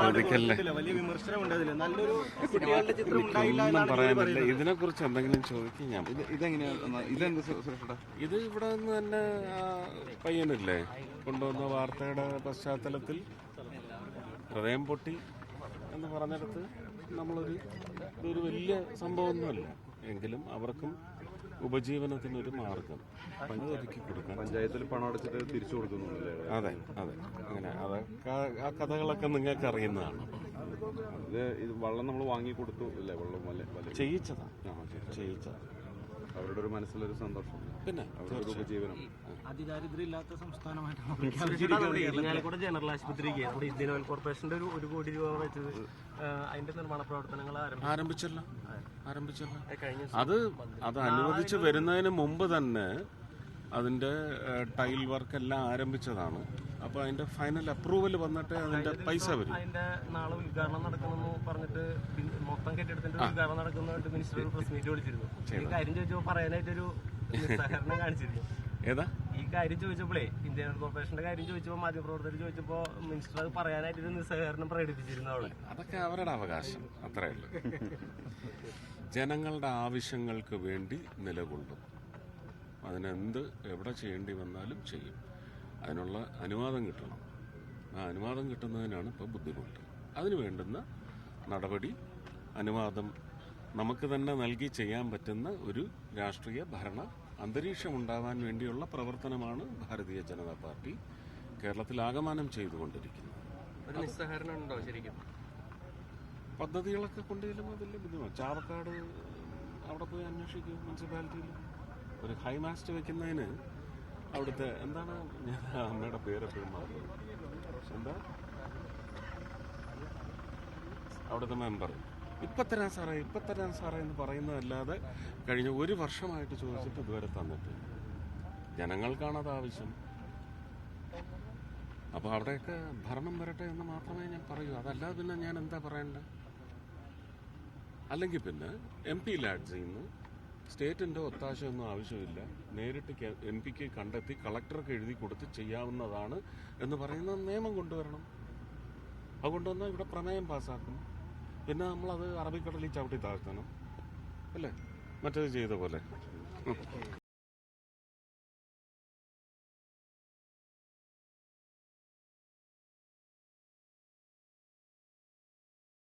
ചോദിക്കല്ലേ, ഒന്നും പറയാനില്ല. ഇതിനെ കുറിച്ച് എന്തെങ്കിലും ചോദിക്കും ഞാൻ. ഇത് ഇവിടെ നിന്ന് തന്നെ പയ്യനില്ലേ കൊണ്ടുവന്ന വാർത്തയുടെ പശ്ചാത്തലത്തിൽ ഹൃദയം പൊട്ടി എന്ന് പറഞ്ഞെടുത്ത് ഇതൊരു വലിയ സംഭവമൊന്നുമല്ല, എങ്കിലും അവർക്കും ഉപജീവനത്തിനൊരു മാർഗം ഒരുക്കി കൊടുക്കാൻ പഞ്ചായത്തിൽ പണം അടച്ചിട്ട് തിരിച്ചു കൊടുക്കുന്നുണ്ടല്ലേ? അതെ അതെ, അങ്ങനെ അതൊക്കെ ആ കഥകളൊക്കെ നിങ്ങൾക്ക് അറിയുന്നതാണ്. ഇത് വെള്ളം നമ്മൾ വാങ്ങി കൊടുത്തു അല്ലേ? വെള്ളം ചെയ്യിച്ചതാ. അവരുടെ ഒരു മനസ്സിലൊരു സന്തോഷം, പിന്നെ അവരുടെ ഉപജീവനം. അതിദാരിദ്ര്യമില്ലാത്ത സംസ്ഥാനമായിട്ടാണ് ജനറൽ ആശുപത്രിക്ക് നമ്മുടെ ഇന്ത്യൻ ഓയിൽ കോർപ്പറേഷന്റെ ഒരു 1 കോടി രൂപ വെച്ചത് അതിന്റെ നിർമ്മാണ പ്രവർത്തനങ്ങൾ ആരംഭിച്ചല്ലോ. അത് അനുവദിച്ച് വരുന്നതിന് മുമ്പ് തന്നെ അതിന്റെ ടൈൽ വർക്ക് എല്ലാം ആരംഭിച്ചതാണ്. അപ്പൊ അതിന്റെ ഫൈനൽ അപ്രൂവൽ വന്നിട്ട് അതിന്റെ പൈസ വരും. അതിന്റെ നാളെ ഉദ്ഘാടനം നടക്കണമെന്ന് പറഞ്ഞിട്ട് മൊത്തം കെട്ടിടത്തിന്റെ ഉദ്ഘാടനം നടക്കുന്നതായിട്ട് മിനിസ്റ്റർ പ്രസ് മീറ്റ് വിളിച്ചിരുന്നു. ഈ കാര്യം ചോദിച്ചപ്പോൾ പറയാനായിട്ടൊരു നിസ്സഹകരണം കാണിച്ചിരുന്നു. ഏതാ ഈ കാര്യം ചോദിച്ചപ്പോഴേ, ഇന്ത്യൻ ഓയിൽ കോർപ്പറേഷന്റെ കാര്യം ചോദിച്ചപ്പോൾ മാധ്യമപ്രവർത്തകർ ചോദിച്ചപ്പോൾ മിനിസ്റ്റർ അത് പറയാനായിട്ടൊരു നിസ്സഹകരണം പ്രകടിപ്പിച്ചിരുന്നു. അവിടെ അതൊക്കെ അവരുടെ അവകാശം, അത്രേ ഉള്ളൂ. ജനങ്ങളുടെ ആവശ്യങ്ങൾക്ക് വേണ്ടി നിലകൊള്ളും. എവിടെ ചെയ്യേണ്ടി വന്നാലും ചെയ്യും. അതിനുള്ള അനുവാദം കിട്ടണം. ആ അനുവാദം കിട്ടുന്നതിനാണ് ഇപ്പോൾ ബുദ്ധിമുട്ട്. അതിനു വേണ്ടുന്ന നടപടി, അനുവാദം നമുക്ക് തന്നെ നൽകി ചെയ്യാൻ പറ്റുന്ന ഒരു രാഷ്ട്രീയ ഭരണ അന്തരീക്ഷം ഉണ്ടാവാൻ വേണ്ടിയുള്ള പ്രവർത്തനമാണ് ഭാരതീയ ജനതാ പാർട്ടി കേരളത്തിൽ ആകമാനം ചെയ്തുകൊണ്ടിരിക്കുന്നത്. ഒരു നിസ്സഹകരണം ഉണ്ടോ ശരിക്കും? പദ്ധതികളൊക്കെ കൊണ്ടുചെല്ലുമ്പോൾ വലിയ ബുദ്ധിമുട്ട്. ചാവക്കാട് അവിടെ പോയി അന്വേഷിക്കും. മുനിസിപ്പാലിറ്റിയിൽ ഒരു ഹൈമാസ്റ്റ് വെക്കുന്നതിന് അവിടുത്തെ എന്താണ്, ഞാൻ അമ്മയുടെ പേരെപ്പോഴും മാറും, എന്താ അവിടുത്തെ മെമ്പർ ഇപ്പം തരാൻ സാറേ എന്ന് പറയുന്നതല്ലാതെ കഴിഞ്ഞ 1 വർഷമായിട്ട് ചോദിച്ചിട്ട് ഇതുവരെ തന്നിട്ടില്ല. ജനങ്ങൾക്കാണത് ആവശ്യം. അപ്പോൾ അവിടെയൊക്കെ ഭരണം വരട്ടെ എന്ന് മാത്രമേ ഞാൻ പറയൂ. അതല്ലാതെ പിന്നെ ഞാൻ എന്താ പറയണ്ടേ? അല്ലെങ്കിൽ പിന്നെ MP ലാഡ്സിൽ നിന്ന് സ്റ്റേറ്റിന്റെ ഒത്താശയൊന്നും ആവശ്യമില്ല, നേരിട്ട് MP കണ്ടെത്തി കളക്ടർക്ക് എഴുതി കൊടുത്ത് ചെയ്യാവുന്നതാണ് എന്ന് പറയുന്ന നിയമം കൊണ്ടുവരണം. അത് കൊണ്ടുവന്നാൽ ഇവിടെ പ്രമേയം പാസ്സാക്കും. പിന്നെ നമ്മളത് അറബിക്കടലിൽ ചവിട്ടി താഴ്ത്തണം, അല്ലേ? മറ്റേത് ചെയ്ത പോലെ.